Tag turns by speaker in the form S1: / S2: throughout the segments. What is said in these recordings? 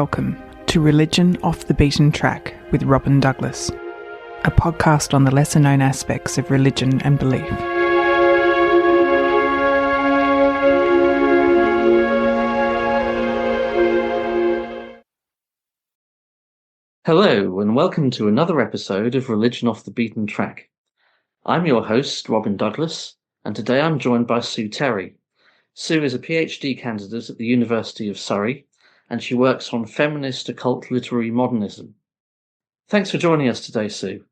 S1: welcome to Religion Off the Beaten Track with Robin Douglas, a podcast on the lesser-known aspects of religion and belief.
S2: Hello, and welcome to another episode of Religion Off the Beaten Track. I'm your host, Robin Douglas, and today I'm joined by Sue Terry. Sue is a PhD candidate at the University of Surrey, and she works on feminist occult literary modernism. Thanks for joining us today, Sue.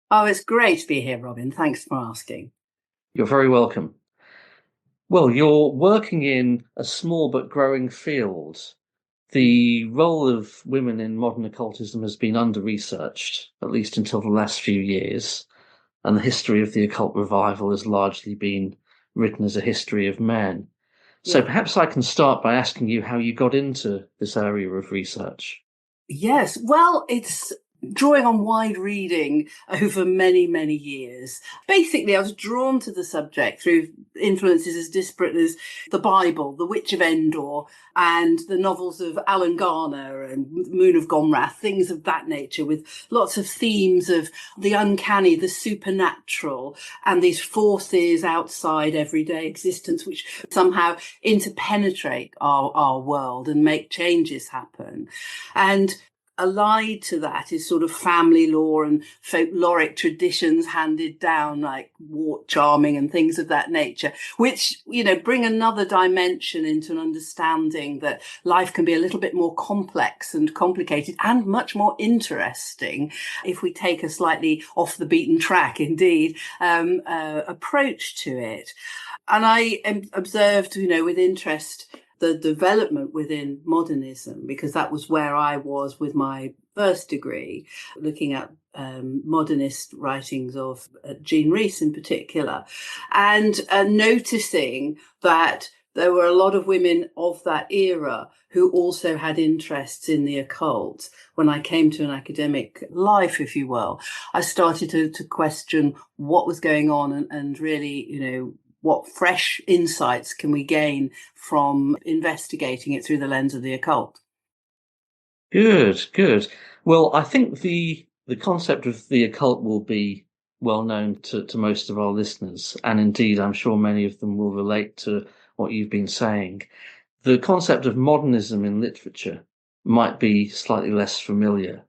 S3: Oh, it's great to be here, Robin. Thanks for asking.
S2: You're very welcome. Well, you're working in a small but growing field. The role of women in modern occultism has been under-researched, at least until the last few years, and the history of the occult revival has largely been written as a history of men. So perhaps I can start by asking you how you got into this area of research.
S3: Yes, well, it's drawing on wide reading over many, many years. Basically, I was drawn to the subject through influences as disparate as the Bible, The Witch of Endor, and the novels of Alan Garner and Moon of Gomrath, things of that nature, with lots of themes of the uncanny, the supernatural, and these forces outside everyday existence, which somehow interpenetrate our world and make changes happen. And allied to that is sort of family lore and folkloric traditions handed down, like wart charming and things of that nature, which, bring another dimension into an understanding that life can be a little bit more complex and complicated and much more interesting if we take a slightly off the beaten track, indeed, approach to it. And I observed, with interest, the development within modernism, because that was where I was with my first degree, looking at modernist writings of Jean Rhys in particular, and noticing that there were a lot of women of that era who also had interests in the occult. When I came to an academic life, if you will, I started to question what was going on and really, what fresh insights can we gain from investigating it through the lens of the occult?
S2: Good. Well, I think the concept of the occult will be well known to most of our listeners, and indeed I'm sure many of them will relate to what you've been saying. The concept of modernism in literature might be slightly less familiar.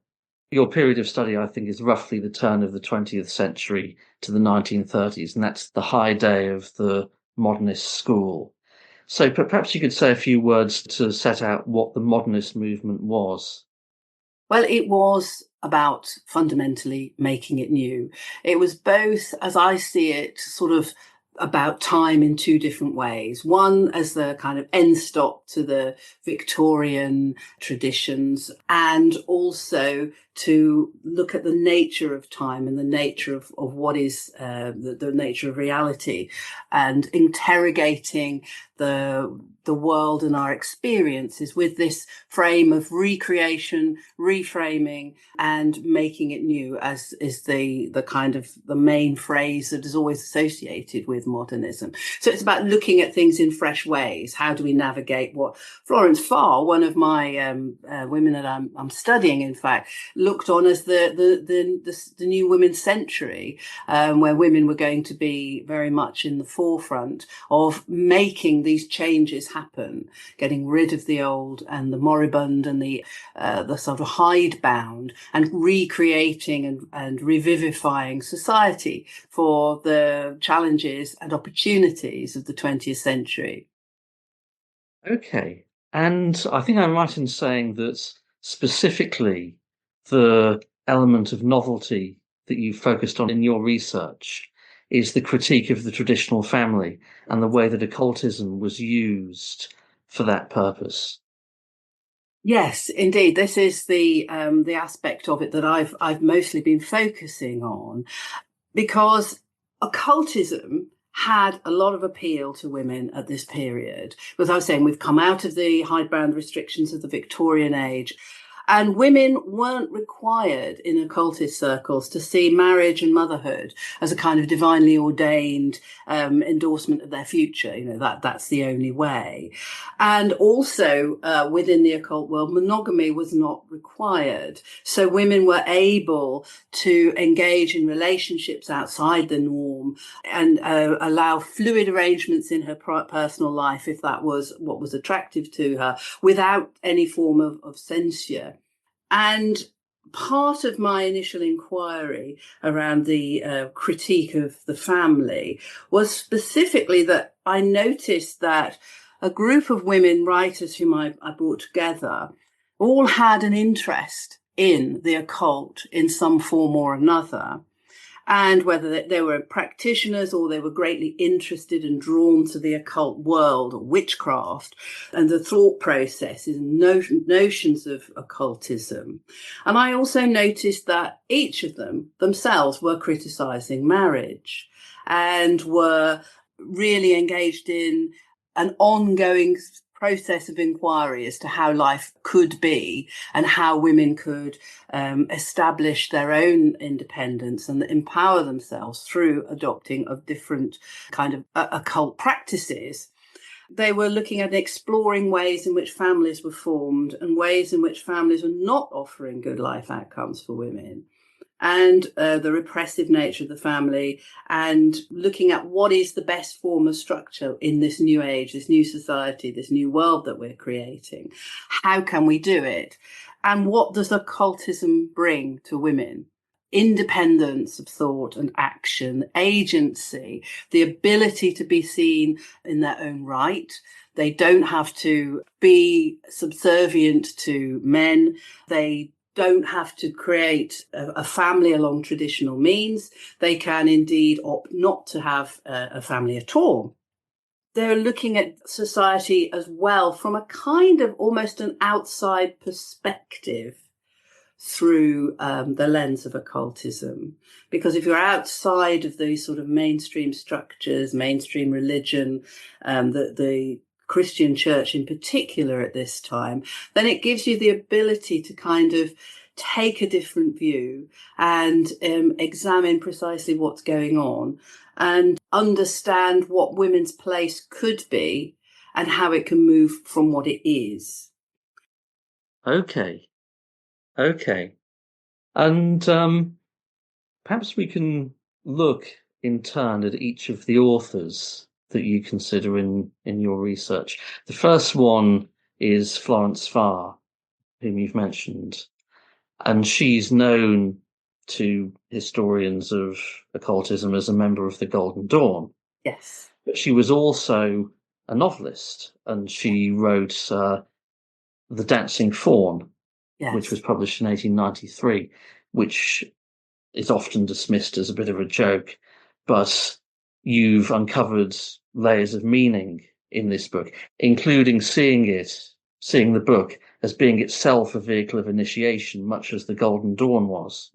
S2: Your period of study, I think, is roughly the turn of the 20th century to the 1930s, and that's the high day of the modernist school. So perhaps you could say a few words to set out what the modernist movement was.
S3: Well, it was about fundamentally making it new. It was both, as I see it, sort of about time in two different ways. One as the kind of end stop to the Victorian traditions, and also to look at the nature of time and the nature of what is the nature of reality, and interrogating the world and our experiences with this frame of recreation, reframing, and making it new, as is the kind of the main phrase that is always associated with modernism. So it's about looking at things in fresh ways. How do we navigate what Florence Farr, one of my women that I'm studying, in fact, looked on as the new women's century, where women were going to be very much in the forefront of making these changes happen, getting rid of the old and the moribund and the sort of hidebound, and recreating and revivifying society for the challenges and opportunities of the 20th century.
S2: Okay. And I think I'm right in saying that specifically the element of novelty that you focused on in your research is the critique of the traditional family and the way that occultism was used for that purpose.
S3: Yes, indeed. This is the aspect of it that I've mostly been focusing on, because occultism had a lot of appeal to women at this period. As I was saying, we've come out of the hidebound restrictions of the Victorian age. And women weren't required in occultist circles to see marriage and motherhood as a kind of divinely ordained endorsement of their future. That's the only way. And also within the occult world, monogamy was not required. So women were able to engage in relationships outside the norm and allow fluid arrangements in her personal life if that was what was attractive to her, without any form of censure. And part of my initial inquiry around the critique of the family was specifically that I noticed that a group of women writers whom I brought together all had an interest in the occult in some form or another. And whether they were practitioners or they were greatly interested and drawn to the occult world or witchcraft and the thought processes and notions of occultism. And I also noticed that each of them themselves were criticising marriage and were really engaged in an ongoing process of inquiry as to how life could be and how women could establish their own independence and empower themselves through adopting of different kind of occult practices. They were looking at exploring ways in which families were formed and ways in which families were not offering good life outcomes for women, and the repressive nature of the family, and looking at what is the best form of structure in this new age, this new society, this new world that we're creating. How can we do it? And what does occultism bring to women? Independence of thought and action, agency, the ability to be seen in their own right. They don't have to be subservient to men. They don't have to create a family along traditional means. They can indeed opt not to have a family at all. They're looking at society as well from a kind of almost an outside perspective through the lens of occultism. Because if you're outside of these sort of mainstream structures, mainstream religion, the Christian church in particular at this time, then it gives you the ability to kind of take a different view and examine precisely what's going on and understand what women's place could be and how it can move from what it is.
S2: Okay. And perhaps we can look in turn at each of the authors that you consider in your research. The first one is Florence Farr, whom you've mentioned, and she's known to historians of occultism as a member of the Golden Dawn.
S3: Yes.
S2: But she was also a novelist, and she wrote The Dancing Faun,
S3: Yes.
S2: which was published in 1893, which is often dismissed as a bit of a joke, but you've uncovered layers of meaning in this book, including seeing the book as being itself a vehicle of initiation, much as the Golden Dawn was.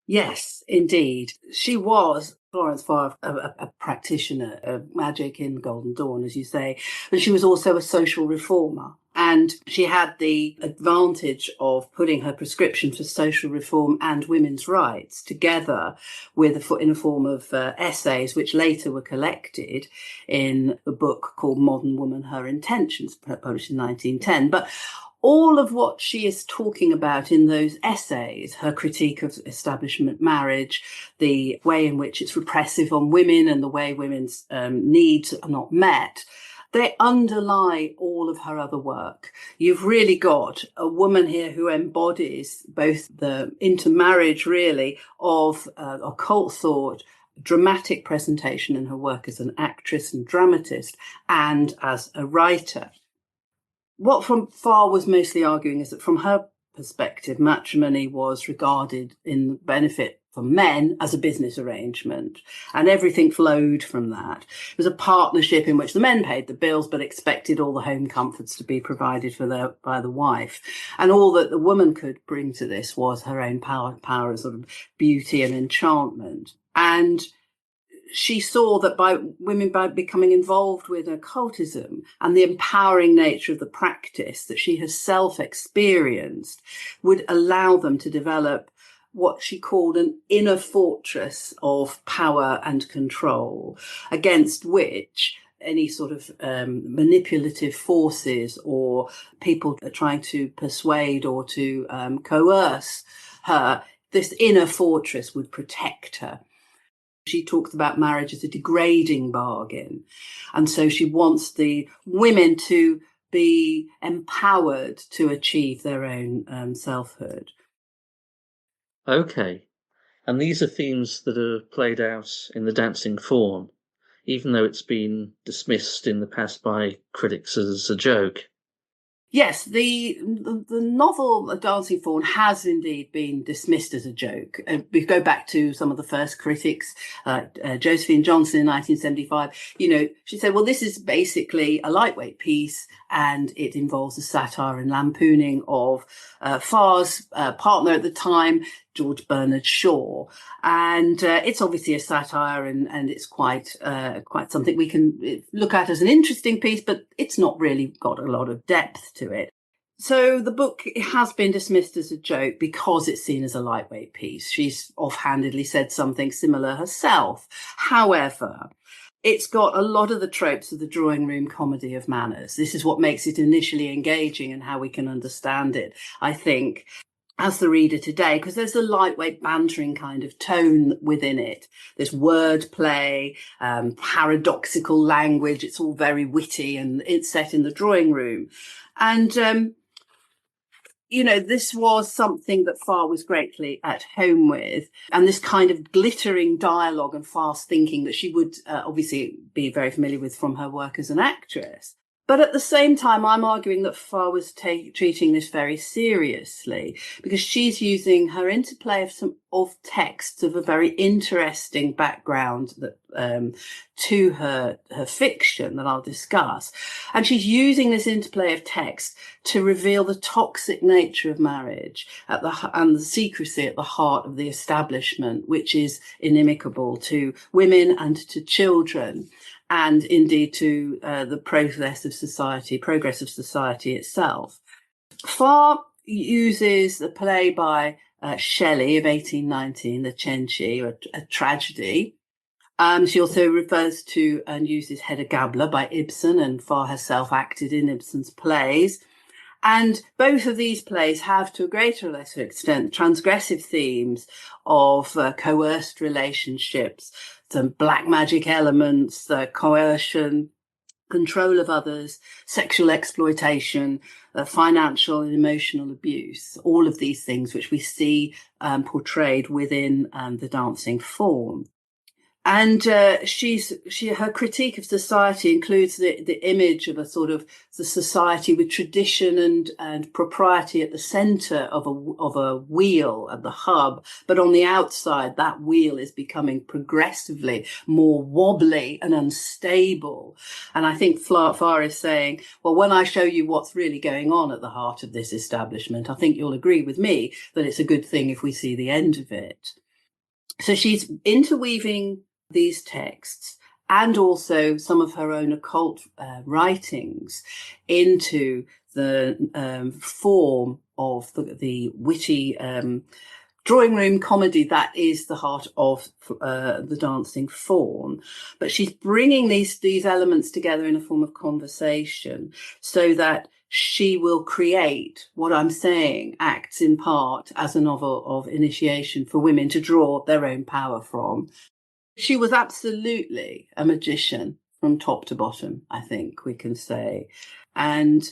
S3: Yes, indeed. She was, Florence Farr, a practitioner of magic in Golden Dawn, as you say, but she was also a social reformer. And she had the advantage of putting her prescription for social reform and women's rights together in a form of essays, which later were collected in a book called Modern Woman, Her Intentions, published in 1910. But all of what she is talking about in those essays, her critique of establishment marriage, the way in which it's repressive on women and the way women's needs are not met, they underlie all of her other work. You've really got a woman here who embodies both the intermarriage, really, of occult thought, dramatic presentation in her work as an actress and dramatist, and as a writer. What Farr was mostly arguing is that from her perspective, matrimony was regarded in benefit for men as a business arrangement, and everything flowed from that. It was a partnership in which the men paid the bills but expected all the home comforts to be provided by the wife. And all that the woman could bring to this was her own power and sort of beauty and enchantment. And she saw that by becoming involved with occultism and the empowering nature of the practice that she herself experienced would allow them to develop what she called an inner fortress of power and control, against which any sort of manipulative forces or people trying to persuade or to coerce her, this inner fortress would protect her. She talks about marriage as a degrading bargain. And so she wants the women to be empowered to achieve their own selfhood.
S2: Okay. And these are themes that are played out in The Dancing Faun, even though it's been dismissed in the past by critics as a joke.
S3: Yes, the novel A Dancing Faun has indeed been dismissed as a joke. We go back to some of the first critics, Josephine Johnson in 1975. She said, well, this is basically a lightweight piece and it involves a satire and lampooning of Farr's partner at the time, George Bernard Shaw. And it's obviously a satire and it's quite something we can look at as an interesting piece, but it's not really got a lot of depth to it. So the book has been dismissed as a joke because it's seen as a lightweight piece. She's offhandedly said something similar herself. However, it's got a lot of the tropes of the drawing room comedy of manners. This is what makes it initially engaging and how we can understand it, I think, as the reader today, because there's a lightweight bantering kind of tone within it. There's wordplay, paradoxical language. It's all very witty and it's set in the drawing room. And, this was something that Farr was greatly at home with. And this kind of glittering dialogue and fast thinking that she would obviously be very familiar with from her work as an actress. But at the same time, I'm arguing that Farr was treating this very seriously because she's using her interplay of texts of a very interesting background that to her fiction that I'll discuss. And she's using this interplay of text to reveal the toxic nature of marriage and the secrecy at the heart of the establishment, which is inimical to women and to children, and indeed to the progress of society itself. Farr uses the play by Shelley of 1819, the Cenci, or a tragedy. She also refers to and uses Hedda Gabler by Ibsen, and Farr herself acted in Ibsen's plays. And both of these plays have, to a greater or lesser extent, transgressive themes of coerced relationships, some black magic elements, coercion, control of others, sexual exploitation, financial and emotional abuse, all of these things which we see portrayed within The Dancing Faun. And her critique of society includes the image of a sort of the society with tradition and propriety at the centre of a wheel at the hub, but on the outside that wheel is becoming progressively more wobbly and unstable. And I think Farr is saying, well, when I show you what's really going on at the heart of this establishment, I think you'll agree with me that it's a good thing if we see the end of it. So she's interweaving these texts and also some of her own occult writings into the form of the witty drawing room comedy that is the heart of The Dancing Faun. But she's bringing these elements together in a form of conversation so that she will create what I'm saying acts in part as a novel of initiation for women to draw their own power from. She was absolutely a magician from top to bottom, I think we can say. And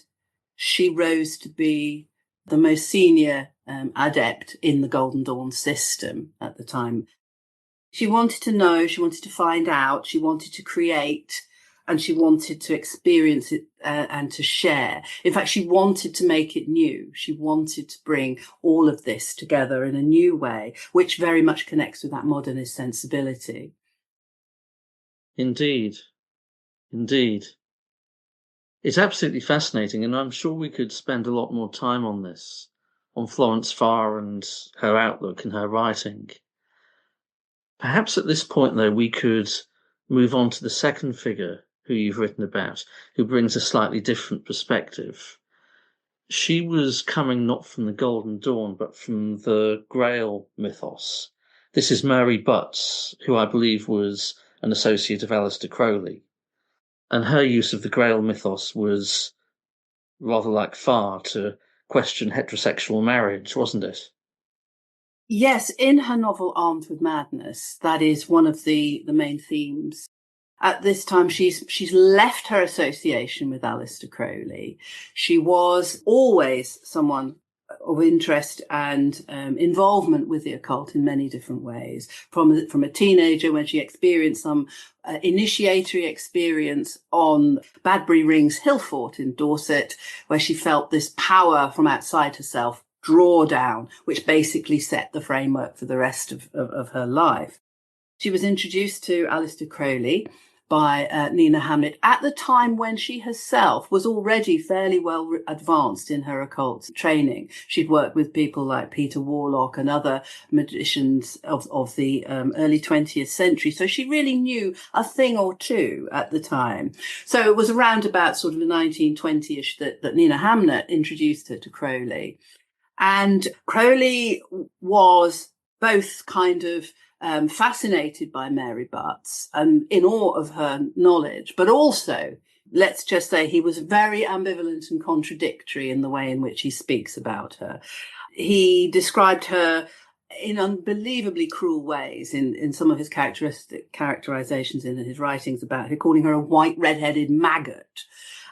S3: she rose to be the most senior adept in the Golden Dawn system at the time. She wanted to know, she wanted to find out, she wanted to create, and she wanted to experience it and to share. In fact, she wanted to make it new. She wanted to bring all of this together in a new way, which very much connects with that modernist sensibility.
S2: Indeed. It's absolutely fascinating, and I'm sure we could spend a lot more time on this, on Florence Farr and her outlook and her writing. Perhaps at this point, though, we could move on to the second figure who you've written about, who brings a slightly different perspective. She was coming not from the Golden Dawn, but from the Grail mythos. This is Mary Butts, who I believe was an associate of Aleister Crowley. And her use of the Grail mythos was rather like Farr to question heterosexual marriage, wasn't it?
S3: Yes, in her novel Armed with Madness, that is one of the main themes. At this time, she's left her association with Aleister Crowley. She was always someone of interest and involvement with the occult in many different ways. From a teenager, when she experienced some initiatory experience on Badbury Rings Hill Fort in Dorset, where she felt this power from outside herself draw down, which basically set the framework for the rest of her life. She was introduced to Aleister Crowley by Nina Hamlet at the time when she herself was already fairly well advanced in her occult training. She'd worked with people like Peter Warlock and other magicians of the early 20th century. So she really knew a thing or two at the time. So it was around about sort of the 1920-ish that Nina Hamlet introduced her to Crowley. And Crowley was both kind of fascinated by Mary Butts and in awe of her knowledge, but also, let's just say, he was very ambivalent and contradictory in the way in which he speaks about her. He described her in unbelievably cruel ways in some of his characterizations in his writings about her, calling her a white red-headed maggot,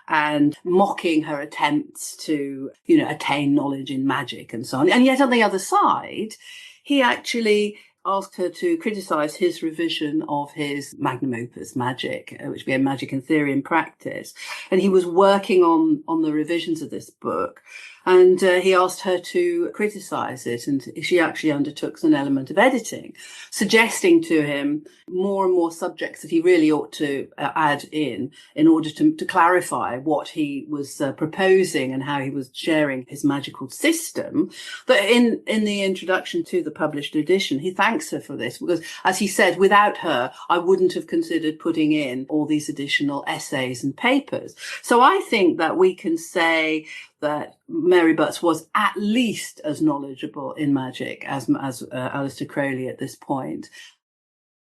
S3: and mocking her attempts to, attain knowledge in magic and so on. And yet on the other side, he actually asked her to criticize his revision of his magnum opus, Magic, which became Magic in Theory and Practice. And he was working on the revisions of this book. And he asked her to criticize it. And she actually undertook an element of editing, suggesting to him more and more subjects that he really ought to add in order to clarify what he was proposing and how he was sharing his magical system. But in the introduction to the published edition, he thanks her for this because, as he said, without her, I wouldn't have considered putting in all these additional essays and papers. So I think that we can say that Mary Butts was at least as knowledgeable in magic as Aleister Crowley at this point.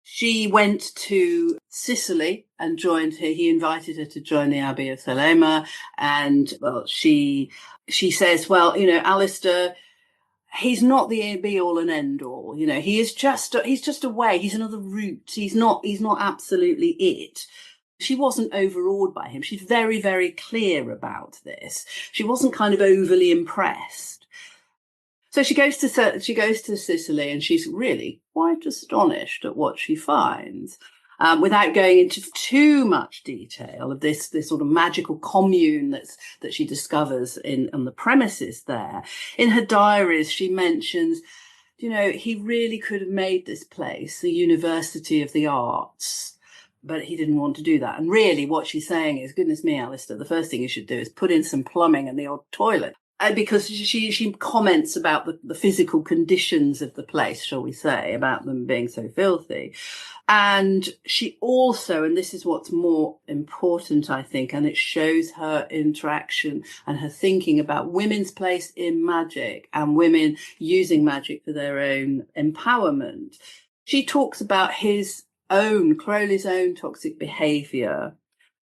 S3: She went to Sicily and he invited her to join the Abbey of Thelema. And, well, she says, well, Aleister, he's not the be all and end all. He's just a way. He's another route. He's not absolutely it. She wasn't overawed by him. She's very, very clear about this. She wasn't kind of overly impressed. So she goes to Sicily and she's really quite astonished at what she finds. Without going into too much detail of this sort of magical commune that she discovers on the premises there. In her diaries, she mentions, he really could have made this place the University of the Arts, but he didn't want to do that. And really what she's saying is, goodness me, Aleister, the first thing you should do is put in some plumbing and the odd toilet. Because she comments about the physical conditions of the place, shall we say, about them being so filthy. And she also, and this is what's more important, I think, and it shows her interaction and her thinking about women's place in magic and women using magic for their own empowerment. She talks about Crowley's own toxic behaviour,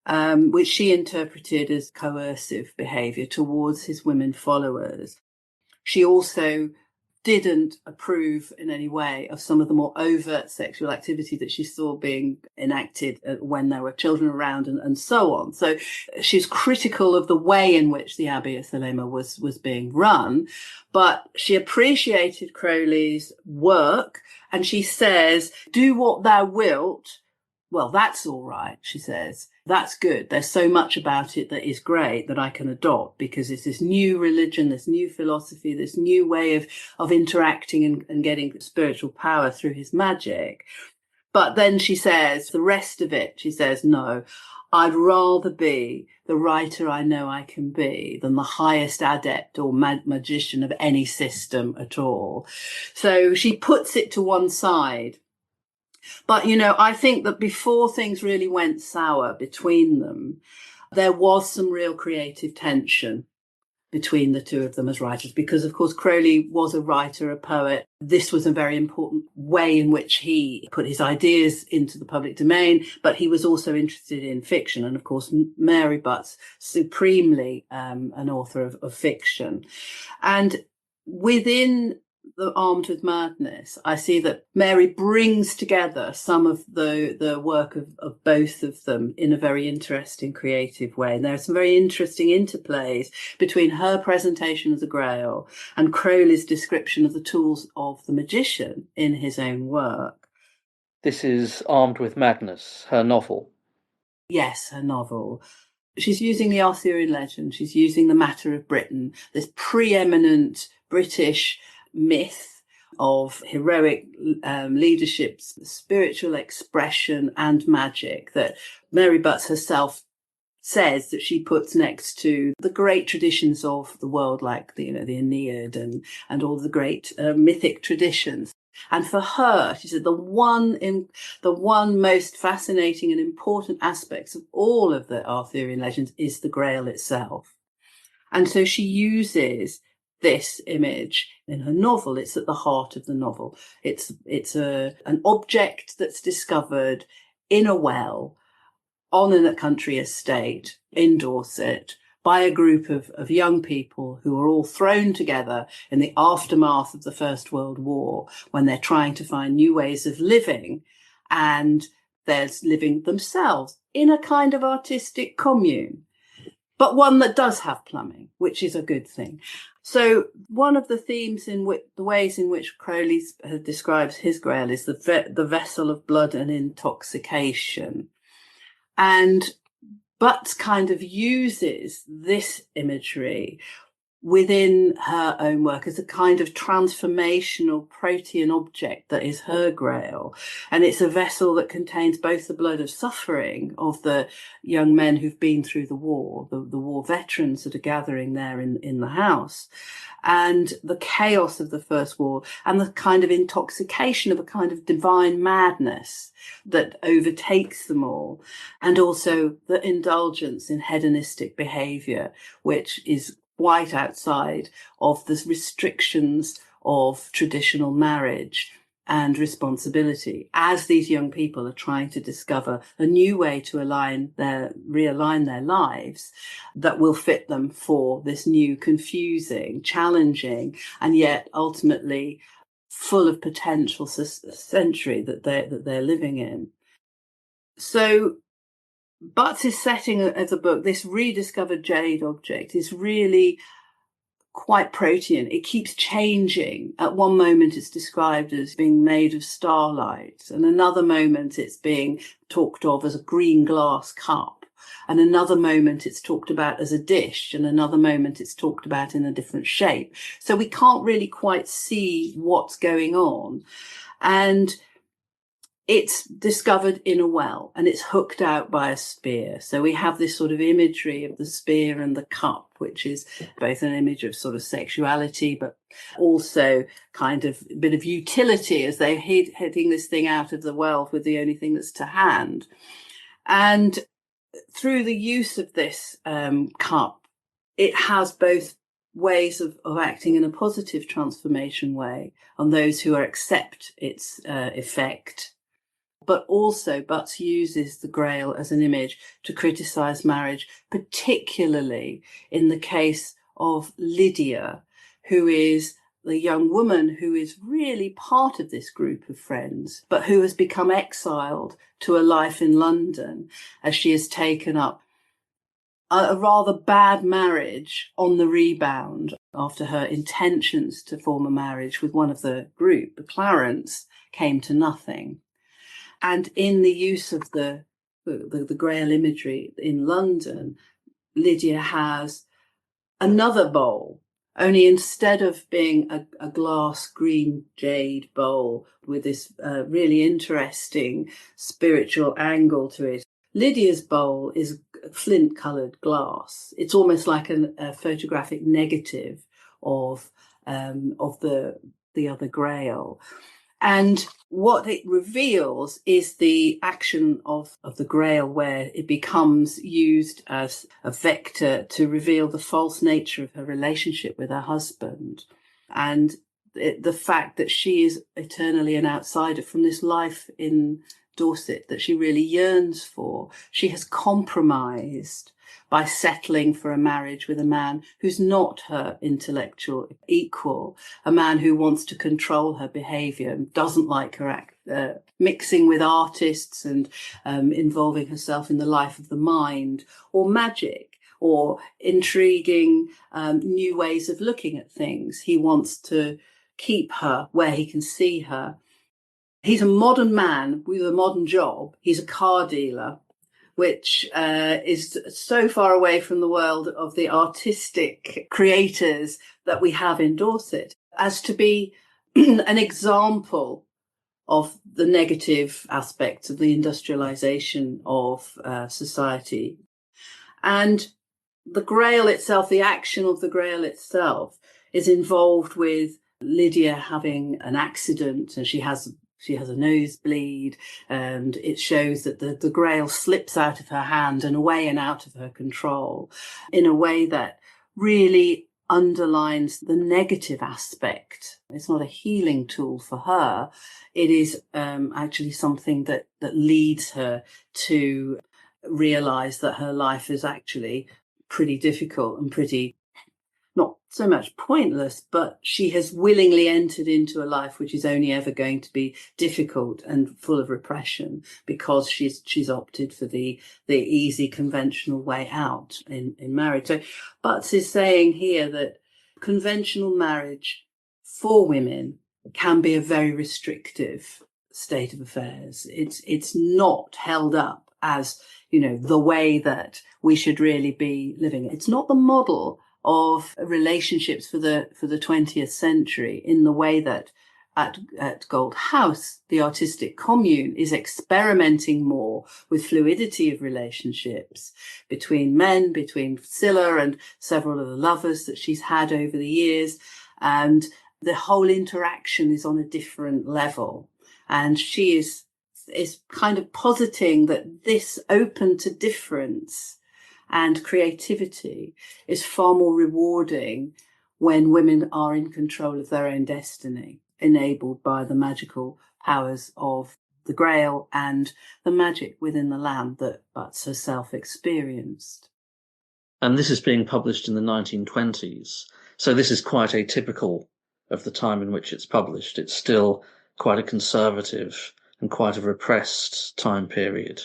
S3: which she interpreted as coercive behaviour towards his women followers. She also didn't approve in any way of some of the more overt sexual activity that she saw being enacted when there were children around and so on. So she's critical of the way in which the Abbey of Thelema was being run, but she appreciated Crowley's work, and she says, do what thou wilt. Well, that's all right, she says. That's good. There's so much about it that is great that I can adopt because it's this new religion, this new philosophy, this new way of interacting and getting spiritual power through his magic. But then she says, the rest of it, she says, no, I'd rather be the writer I know I can be than the highest adept or magician of any system at all. So she puts it to one side. But, I think that before things really went sour between them, there was some real creative tension between the two of them as writers, because, of course, Crowley was a writer, a poet. This was a very important way in which he put his ideas into the public domain, but he was also interested in fiction. And, of course, Mary Butt's supremely an author of fiction. And within the Armed with Madness, I see that Mary brings together some of the work of both of them in a very interesting, creative way. And there are some very interesting interplays between her presentation of the Grail and Crowley's description of the tools of the magician in his own work.
S2: This is Armed with Madness, her novel.
S3: Yes, her novel. She's using the Arthurian legend. She's using the Matter of Britain, this preeminent British myth of heroic leadership, spiritual expression and magic that Mary Butts herself says that she puts next to the great traditions of the world, like the Aeneid and all the great mythic traditions. And for her, she said, the one most fascinating and important aspects of all of the Arthurian legends is the Grail itself. And so she uses this image in her novel. It's at the heart of the novel. It's an object that's discovered in a well on a country estate in Dorset by a group of young people who are all thrown together in the aftermath of the First World War, when they're trying to find new ways of living, and they're living themselves in a kind of artistic commune, but one that does have plumbing, which is a good thing. So one of the themes the ways in which Crowley describes his Grail is the vessel of blood and intoxication. And Butts kind of uses this imagery within her own work as a kind of transformational protean object that is her Grail. And it's a vessel that contains both the blood of suffering of the young men who've been through the war, the war veterans that are gathering there in the house, and the chaos of the First War, and the kind of intoxication of a kind of divine madness that overtakes them all, and also the indulgence in hedonistic behavior, which is quite outside of the restrictions of traditional marriage and responsibility, as these young people are trying to discover a new way to realign their lives that will fit them for this new, confusing, challenging, and yet ultimately full of potential century that they're living in. So Butts' setting of the book, this rediscovered jade object, is really quite protean. It keeps changing. At one moment it's described as being made of starlight, and another moment it's being talked of as a green glass cup, and another moment it's talked about as a dish, and another moment it's talked about in a different shape. So we can't really quite see what's going on. And it's discovered in a well, and it's hooked out by a spear. So we have this sort of imagery of the spear and the cup, which is both an image of sort of sexuality, but also kind of a bit of utility, as they're heading this thing out of the well with the only thing that's to hand. And through the use of this cup, it has both ways of acting in a positive transformation way on those who accept its effect. But also Butts uses the Grail as an image to criticise marriage, particularly in the case of Lydia, who is the young woman who is really part of this group of friends, but who has become exiled to a life in London as she has taken up a rather bad marriage on the rebound after her intentions to form a marriage with one of the group, the Clarence, came to nothing. And in the use of the Grail imagery in London, Lydia has another bowl, only instead of being a glass green jade bowl with this really interesting spiritual angle to it, Lydia's bowl is flint-coloured glass. It's almost like a photographic negative of the other Grail. And what it reveals is the action of the Grail, where it becomes used as a vector to reveal the false nature of her relationship with her husband, and the fact that she is eternally an outsider from this life in Dorset that she really yearns for. She has compromised by settling for a marriage with a man who's not her intellectual equal, a man who wants to control her behaviour and doesn't like her mixing with artists and involving herself in the life of the mind or magic or intriguing new ways of looking at things. He wants to keep her where he can see her. He's a modern man with a modern job. He's a car dealer, which is so far away from the world of the artistic creators that we have in Dorset, as to be an example of the negative aspects of the industrialization of society. And the Grail itself, the action of the Grail itself, is involved with Lydia having an accident, and she has a nosebleed, and it shows that the Grail slips out of her hand and away and out of her control in a way that really underlines the negative aspect. It's not a healing tool for her. It is actually something that leads her to realize that her life is actually pretty difficult and pretty not so much pointless, but she has willingly entered into a life which is only ever going to be difficult and full of repression because she's opted for the easy conventional way out in marriage. So Butts is saying here that conventional marriage for women can be a very restrictive state of affairs. It's not held up as, the way that we should really be living. It's not the model of relationships for the 20th century in the way that at Gold House, the artistic commune is experimenting more with fluidity of relationships between men, between Scylla and several of the lovers that she's had over the years. And the whole interaction is on a different level. And she is kind of positing that this open to difference and creativity is far more rewarding when women are in control of their own destiny, enabled by the magical powers of the Grail and the magic within the land that Butts herself experienced.
S2: And this is being published in the 1920s. So this is quite atypical of the time in which it's published. It's still quite a conservative and quite a repressed time period.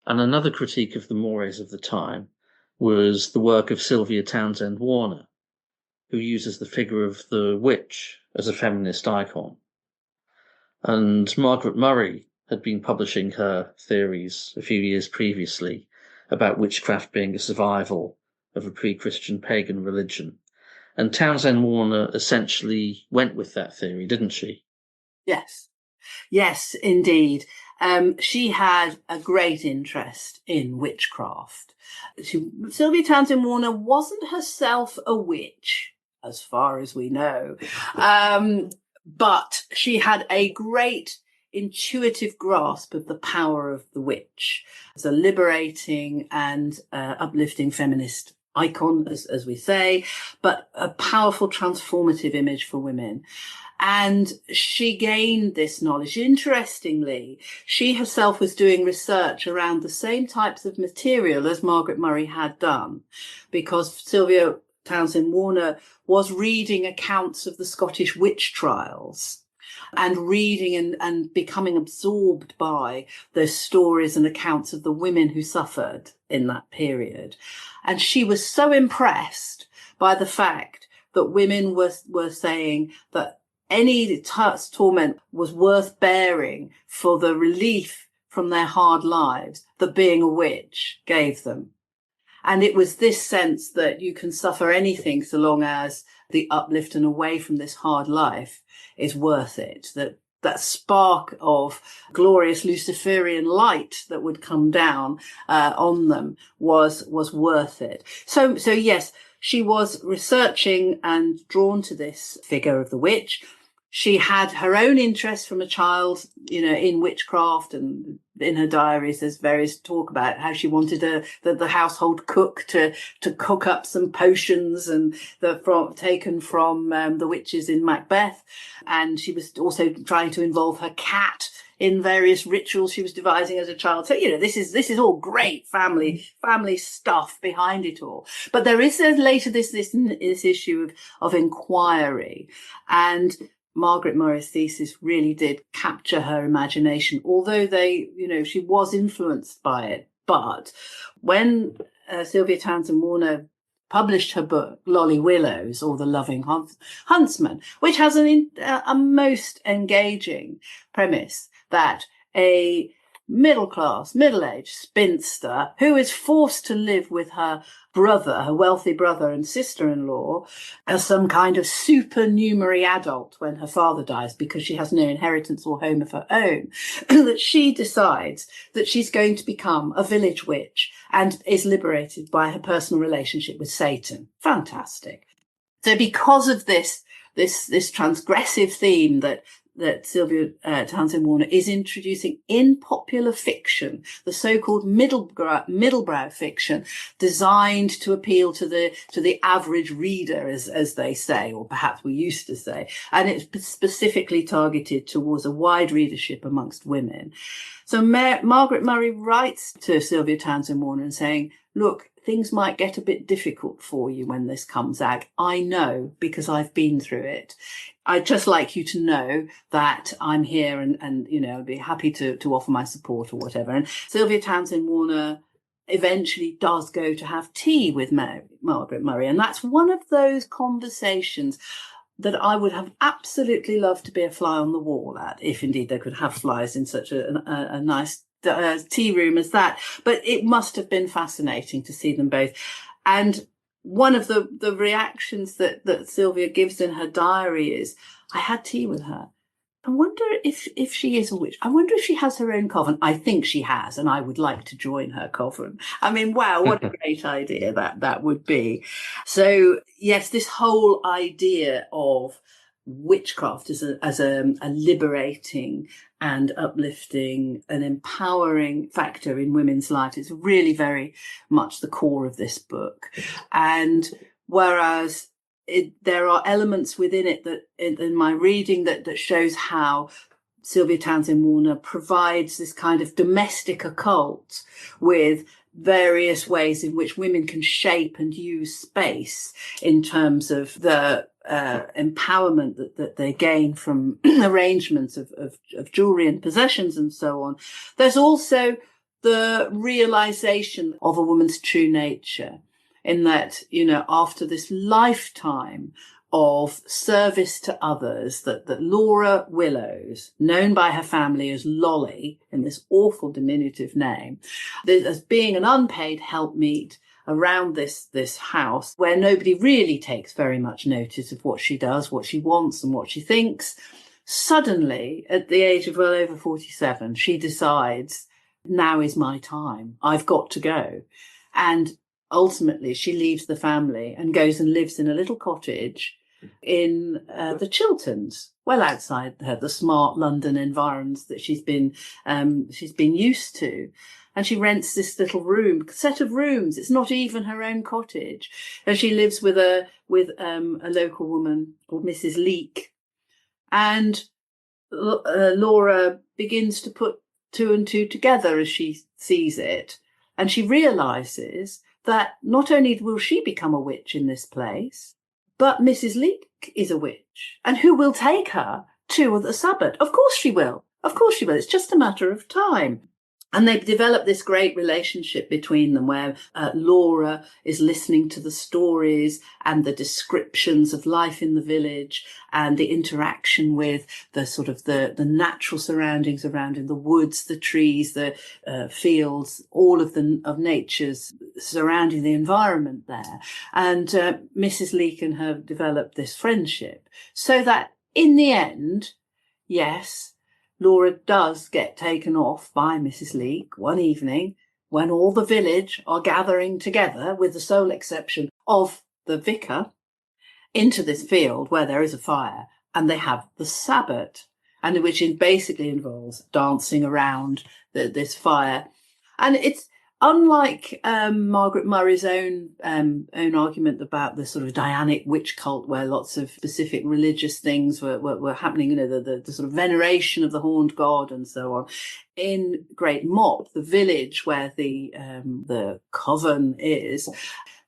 S2: And another critique of the mores of the time was the work of Sylvia Townsend Warner, who uses the figure of the witch as a feminist icon. And Margaret Murray had been publishing her theories a few years previously about witchcraft being a survival of a pre-Christian pagan religion. And Townsend Warner essentially went with that theory, didn't she?
S3: Yes, indeed. She had a great interest in witchcraft. Sylvia Townsend Warner wasn't herself a witch, as far as we know, but she had a great intuitive grasp of the power of the witch as a liberating and uplifting feminist icon, as we say, but a powerful transformative image for women. And she gained this knowledge. Interestingly, she herself was doing research around the same types of material as Margaret Murray had done, because Sylvia Townsend Warner was reading accounts of the Scottish witch trials and reading and becoming absorbed by those stories and accounts of the women who suffered in that period. And she was so impressed by the fact that women were saying that any torment was worth bearing for the relief from their hard lives that being a witch gave them. And it was this sense that you can suffer anything so long as the uplift and away from this hard life is worth it. That spark of glorious Luciferian light that would come down on them was worth it. So yes, she was researching and drawn to this figure of the witch. She had her own interest from a child, in witchcraft, and in her diaries there's various talk about how she wanted the household cook to cook up some potions and taken from the witches in Macbeth. And she was also trying to involve her cat in various rituals she was devising as a child. So, this is all great family stuff behind it all. But there is later this issue of inquiry, and Margaret Murray's thesis really did capture her imagination, although she was influenced by it. But when Sylvia Townsend Warner published her book, Lolly Willows, or The Loving Huntsman, which has a most engaging premise that a middle-aged spinster who is forced to live with her wealthy brother and sister-in-law, as some kind of supernumerary adult when her father dies because she has no inheritance or home of her own, that she decides that she's going to become a village witch and is liberated by her personal relationship with Satan. Fantastic. So because of this transgressive theme that Sylvia Townsend Warner is introducing in popular fiction, the so-called middlebrow fiction, designed to appeal to the average reader, as they say, or perhaps we used to say, and it's specifically targeted towards a wide readership amongst women. So Margaret Murray writes to Sylvia Townsend Warner and saying, look, things might get a bit difficult for you when this comes out. I know, because I've been through it. I'd just like you to know that I'm here and I'd be happy to offer my support or whatever. And Sylvia Townsend Warner eventually does go to have tea with Margaret Murray. And that's one of those conversations that I would have absolutely loved to be a fly on the wall at, if indeed they could have flies in such a nice tea room as that. But it must have been fascinating to see them both. And one of the reactions that Sylvia gives in her diary is, I had tea with her. I wonder if she is a witch. I wonder if she has her own coven. I think she has, and I would like to join her coven. I mean, wow, what a great idea that would be. So, yes, this whole idea of witchcraft as a liberating and uplifting and empowering factor in women's life is really very much the core of this book. And whereas there are elements within it that in my reading that shows how Sylvia Townsend Warner provides this kind of domestic occult with various ways in which women can shape and use space in terms of the empowerment that they gain from arrangements of jewelry and possessions and so on. There's also the realization of a woman's true nature, in that, after this lifetime of service to others, that Laura Willows, known by her family as Lolly, in this awful diminutive name, as being an unpaid helpmeet around this house where nobody really takes very much notice of what she does, what she wants and what she thinks. Suddenly, at the age of well over 47, she decides, now is my time. I've got to go. And ultimately, she leaves the family and goes and lives in a little cottage in the Chilterns, well outside the smart London environs that she's been used to. And she rents this little set of rooms. It's not even her own cottage. And she lives with a local woman called Mrs. Leake. And Laura begins to put two and two together as she sees it. And she realises that not only will she become a witch in this place, but Mrs. Leake is a witch. And who will take her to the suburb? Of course she will. Of course she will. It's just a matter of time. And they've developed this great relationship between them where Laura is listening to the stories and the descriptions of life in the village and the interaction with the sort of the natural surroundings around in the woods, the trees, the fields, all of nature's surrounding the environment there. And Mrs. Leake and her developed this friendship so that in the end, yes, Laura does get taken off by Mrs. Leake one evening when all the village are gathering together, with the sole exception of the vicar, into this field where there is a fire. and they have the Sabbat, and which basically involves dancing around this fire. And it's unlike Margaret Murray's own argument about the sort of Dianic witch cult, where lots of specific religious things were happening, you know, the sort of veneration of the horned god and so on. In Great Mop, the village where the coven is,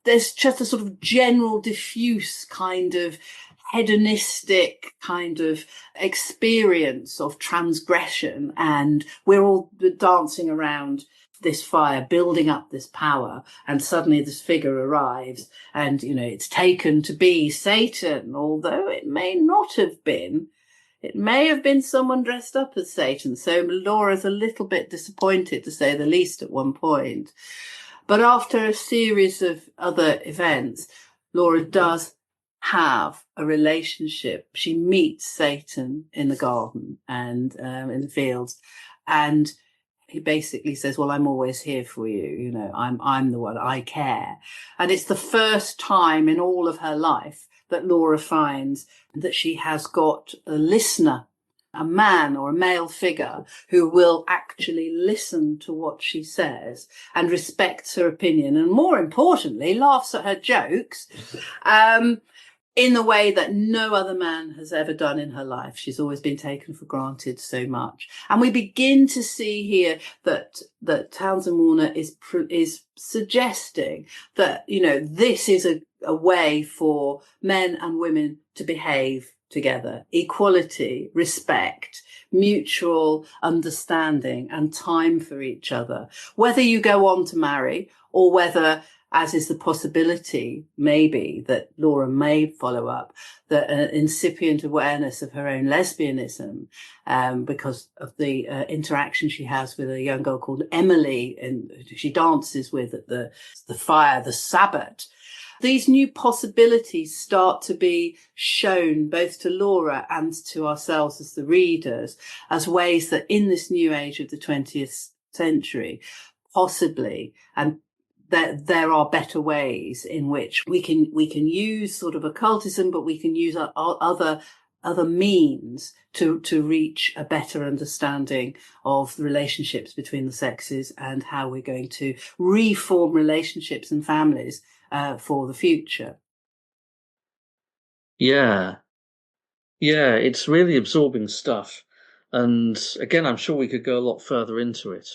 S3: there's just a sort of general diffuse kind of hedonistic kind of experience of transgression, and we're all dancing around this fire, building up this power, and suddenly this figure arrives, and, you know, it's taken to be Satan, although it may not have been. It may have been someone dressed up as Satan. So Laura's a little bit disappointed, to say the least, at one point. But after a series of other events, Laura does have a relationship. She meets Satan in the garden and in the fields, and he basically says, well, I'm always here for you. You know, I'm the one, I care. And it's the first time in all of her life that Laura finds that she has got a listener, a man or a male figure who will actually listen to what she says and respects her opinion, and more importantly, laughs at her jokes in the way that no other man has ever done in her life. She's always been taken for granted so much. And we begin to see here that Townsend Warner is suggesting that, you know, this is a way for men and women to behave together: equality, respect, mutual understanding, and time for each other. Whether you go on to marry, or whether, as is the possibility, maybe, that Laura may follow up, that an incipient awareness of her own lesbianism, because of the interaction she has with a young girl called Emily, and she dances with at the fire, the Sabbat. These new possibilities start to be shown both to Laura and to ourselves as the readers as ways that in this new age of the 20th century, possibly, and that there are better ways in which we can use sort of occultism, but we can use other means to reach a better understanding of the relationships between the sexes, and how we're going to reform relationships and families for the future.
S2: Yeah, it's really absorbing stuff. And again, I'm sure we could go a lot further into it.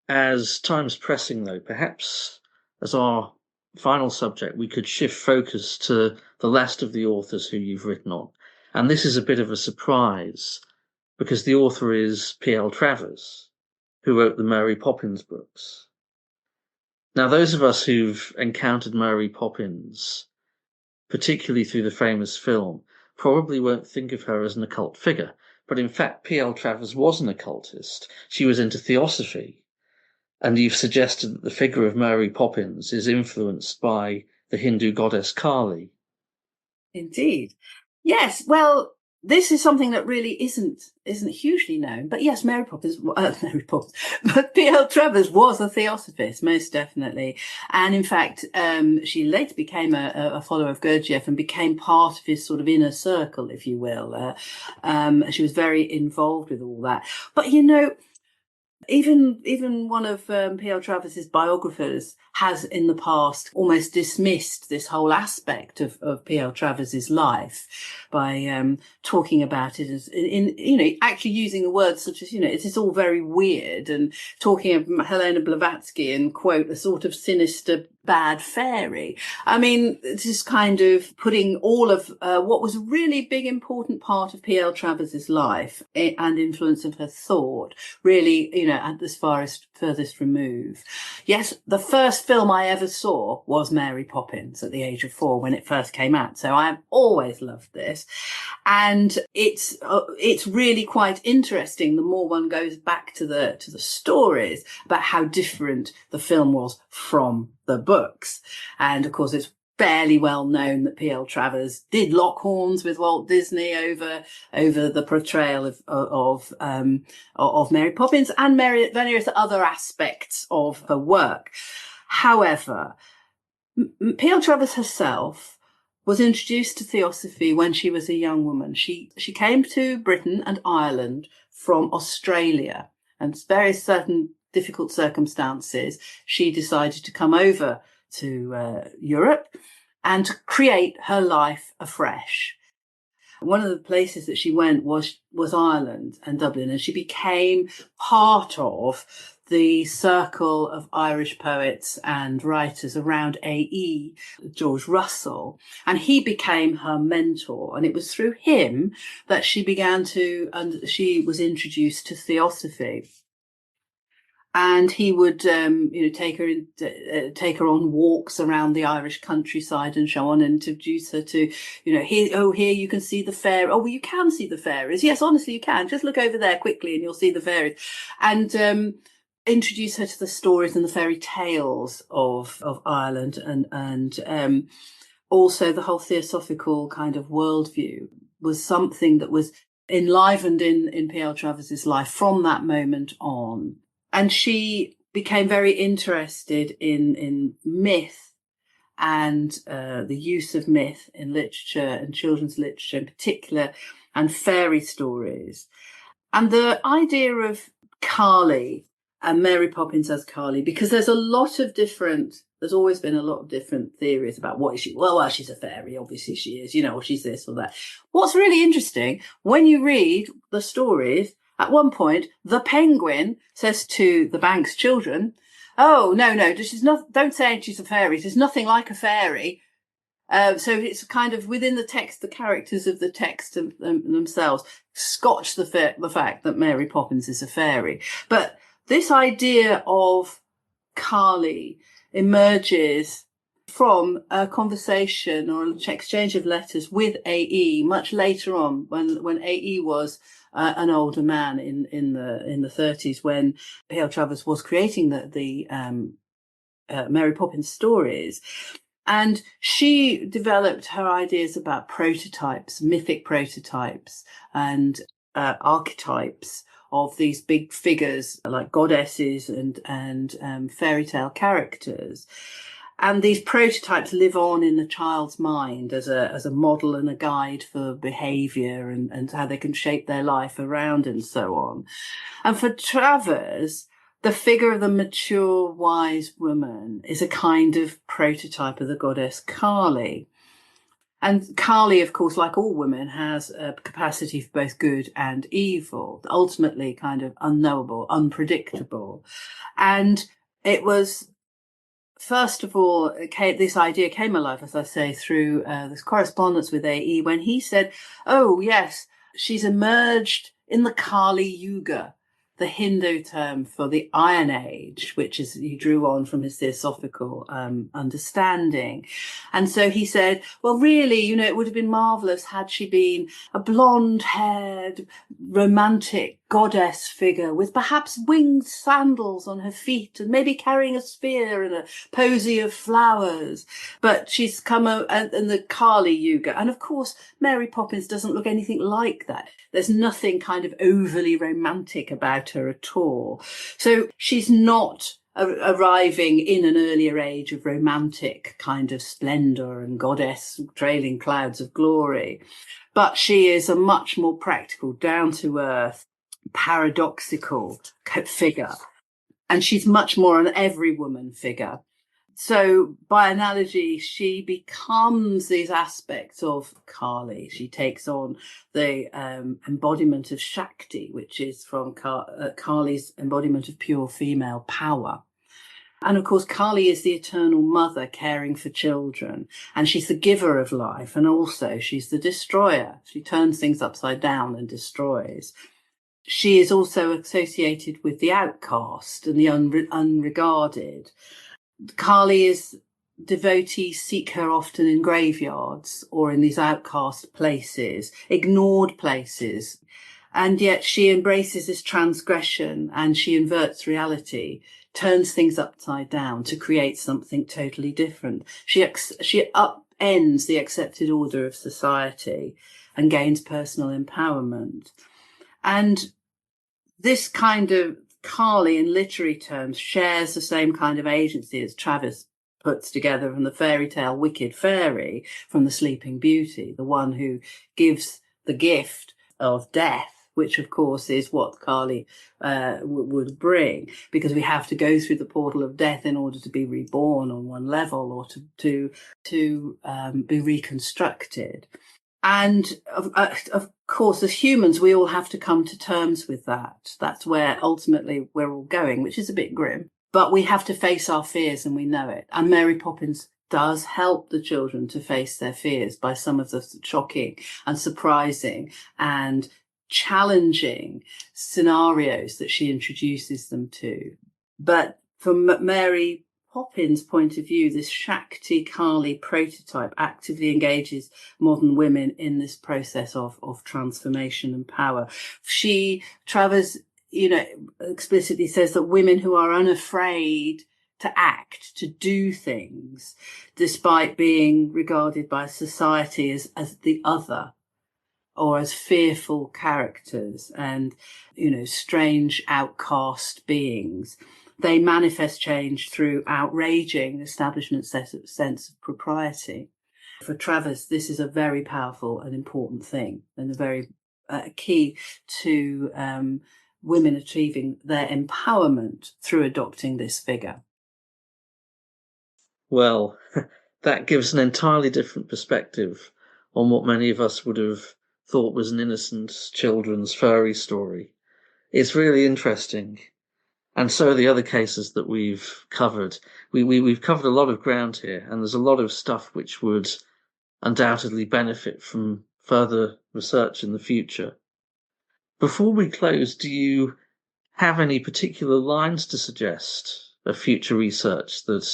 S2: As time's pressing, though, perhaps as our final subject, we could shift focus to the last of the authors who you've written on. And this is a bit of a surprise, because the author is P.L. Travers, who wrote the Mary Poppins books. Now, those of us who've encountered Mary Poppins, particularly through the famous film, probably won't think of her as an occult figure. But in fact, P.L. Travers was an occultist. She was into theosophy. And you've suggested that the figure of Mary Poppins is influenced by the Hindu goddess Kali.
S3: Indeed. Yes, well, this is something that really isn't hugely known. But yes, Mary Poppins, but P.L. Travers was a theosophist, most definitely. And in fact, she later became a follower of Gurdjieff and became part of his sort of inner circle, if you will. She was very involved with all that. But, you know, even one of P.L. Travers's biographers has in the past almost dismissed this whole aspect of P.L. Travers's life by talking about it as actually using the words such as, it is all very weird, and talking of Helena Blavatsky and, quote, a sort of sinister bad fairy. I mean, this is kind of putting all of what was a really big important part of P.L. Travers's life and influence of her thought, really, at this furthest remove. Yes, the first film I ever saw was Mary Poppins at the age of 4 when it first came out. So I've always loved this. And it's really quite interesting the more one goes back to the stories about how different the film was from the books. And of course, it's fairly well known that P.L. Travers did lock horns with Walt Disney over the portrayal of Mary Poppins and various other aspects of her work. However, P.L. Travers herself was introduced to theosophy when she was a young woman. She came to Britain and Ireland from Australia, and various certain difficult circumstances, she decided to come over to Europe and to create her life afresh. One of the places that she went was Ireland and Dublin, and she became part of the circle of Irish poets and writers around A.E., George Russell, and he became her mentor. And it was through him that she she was introduced to theosophy. And he would, take her on walks around the Irish countryside and so on, and introduce her to, here you can see the fairies. Oh, well, you can see the fairies. Yes, honestly, you can. Just look over there quickly and you'll see the fairies. And introduce her to the stories and the fairy tales of Ireland, and also the whole theosophical kind of worldview was something that was enlivened in P.L. Travers's life from that moment on. And she became very interested in myth and the use of myth in literature and children's literature in particular, and fairy stories. And the idea of Carly and Mary Poppins as Carly, because there's always been a lot of different theories about what is she. Well, she's a fairy, obviously she is, or she's this or that. What's really interesting, when you read the stories, at one point, the penguin says to the bank's children, "Oh, no, don't say she's a fairy. There's nothing like a fairy." So it's kind of within the text, the characters of the text themselves scotch the fact that Mary Poppins is a fairy. But this idea of Carly emerges from a conversation or an exchange of letters with A.E. much later on, when A.E. was an older man in the 30s, when P.L. Travers was creating the Mary Poppins stories. And she developed her ideas about prototypes, mythic prototypes, and archetypes of these big figures like goddesses and fairy tale characters. And these prototypes live on in the child's mind as a model and a guide for behaviour and how they can shape their life around and so on. And for Travers, the figure of the mature, wise woman is a kind of prototype of the goddess Kali. And Kali, of course, like all women, has a capacity for both good and evil, ultimately kind of unknowable, unpredictable. And it was, first of all, this idea came alive, as I say, through this correspondence with A.E. when he said, "Oh, yes, she's emerged in the Kali Yuga," the Hindu term for the Iron Age, which is he drew on from his theosophical understanding. And so he said, well, really, it would have been marvellous had she been a blonde-haired, romantic goddess figure with perhaps winged sandals on her feet and maybe carrying a spear and a posy of flowers. But she's come in the Kali Yuga. And of course, Mary Poppins doesn't look anything like that. There's nothing kind of overly romantic about her at all. So she's not arriving in an earlier age of romantic kind of splendour and goddess trailing clouds of glory. But she is a much more practical, down-to-earth, paradoxical figure. And she's much more an every woman figure. So by analogy, she becomes these aspects of Kali. She takes on the embodiment of Shakti, which is from Kali's embodiment of pure female power. And of course, Kali is the eternal mother caring for children, and she's the giver of life, and also she's the destroyer. She turns things upside down and destroys. She is also associated with the outcast and the unregarded. Kali's devotees seek her often in graveyards or in these outcast places, ignored places. And yet she embraces this transgression and she inverts reality, turns things upside down to create something totally different. She upends the accepted order of society and gains personal empowerment. And this kind of Kali in literary terms shares the same kind of agency as Travers puts together from the fairy tale Wicked Fairy from the Sleeping Beauty, the one who gives the gift of death, which of course is what Kali would bring, because we have to go through the portal of death in order to be reborn on one level, or to be reconstructed. And of course, as humans, we all have to come to terms with that. That's where ultimately we're all going, which is a bit grim. But we have to face our fears, and we know it. And Mary Poppins does help the children to face their fears by some of the shocking and surprising and challenging scenarios that she introduces them to. But from Mary Poppins' point of view, this Shakti Kali prototype actively engages modern women in this process of transformation and power. Travers, explicitly says that women who are unafraid to act, to do things, despite being regarded by society as the other, or as fearful characters and, strange outcast beings, they manifest change through outraging establishment's sense of propriety. For Travers, this is a very powerful and important thing, and a very key to women achieving their empowerment through adopting this figure.
S2: Well, that gives an entirely different perspective on what many of us would have thought was an innocent children's fairy story. It's really interesting. And so are the other cases that we've covered. We've covered a lot of ground here, and there's a lot of stuff which would undoubtedly benefit from further research in the future. Before we close, do you have any particular lines to suggest of future research that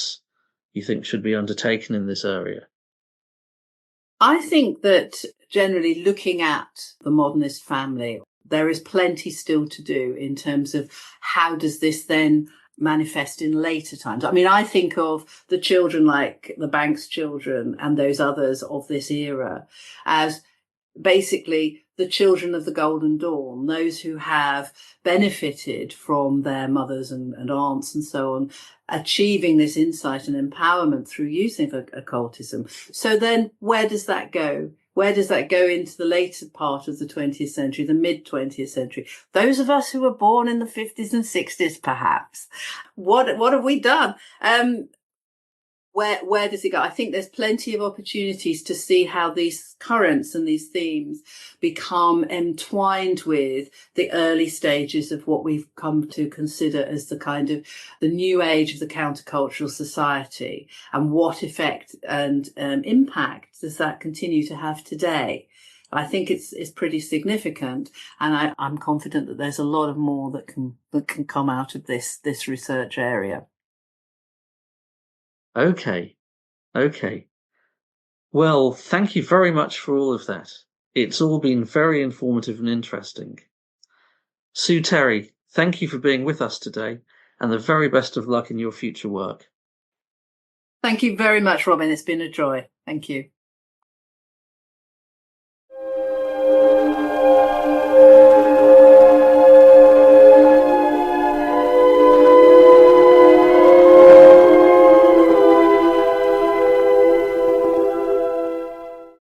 S2: you think should be undertaken in this area?
S3: I think that generally looking at the modernist family, there is plenty still to do in terms of how does this then manifest in later times. I mean, I think of the children like the Banks children and those others of this era as basically the children of the Golden Dawn, those who have benefited from their mothers and aunts and so on, achieving this insight and empowerment through using occultism. So then where does that go? Where does that go into the later part of the 20th century, the mid-20th century? Those of us who were born in the 50s and 60s, perhaps. What have we done? Where does it go? I think there's plenty of opportunities to see how these currents and these themes become entwined with the early stages of what we've come to consider as the kind of the new age of the countercultural society, and what effect and impact does that continue to have today. I think it's pretty significant, and I'm confident that there's a lot of more that can come out of this research area.
S2: Okay. Well, thank you very much for all of that. It's all been very informative and interesting. Sue Terry, thank you for being with us today, and the very best of luck in your future work.
S3: Thank you very much, Robin. It's been a joy. Thank you.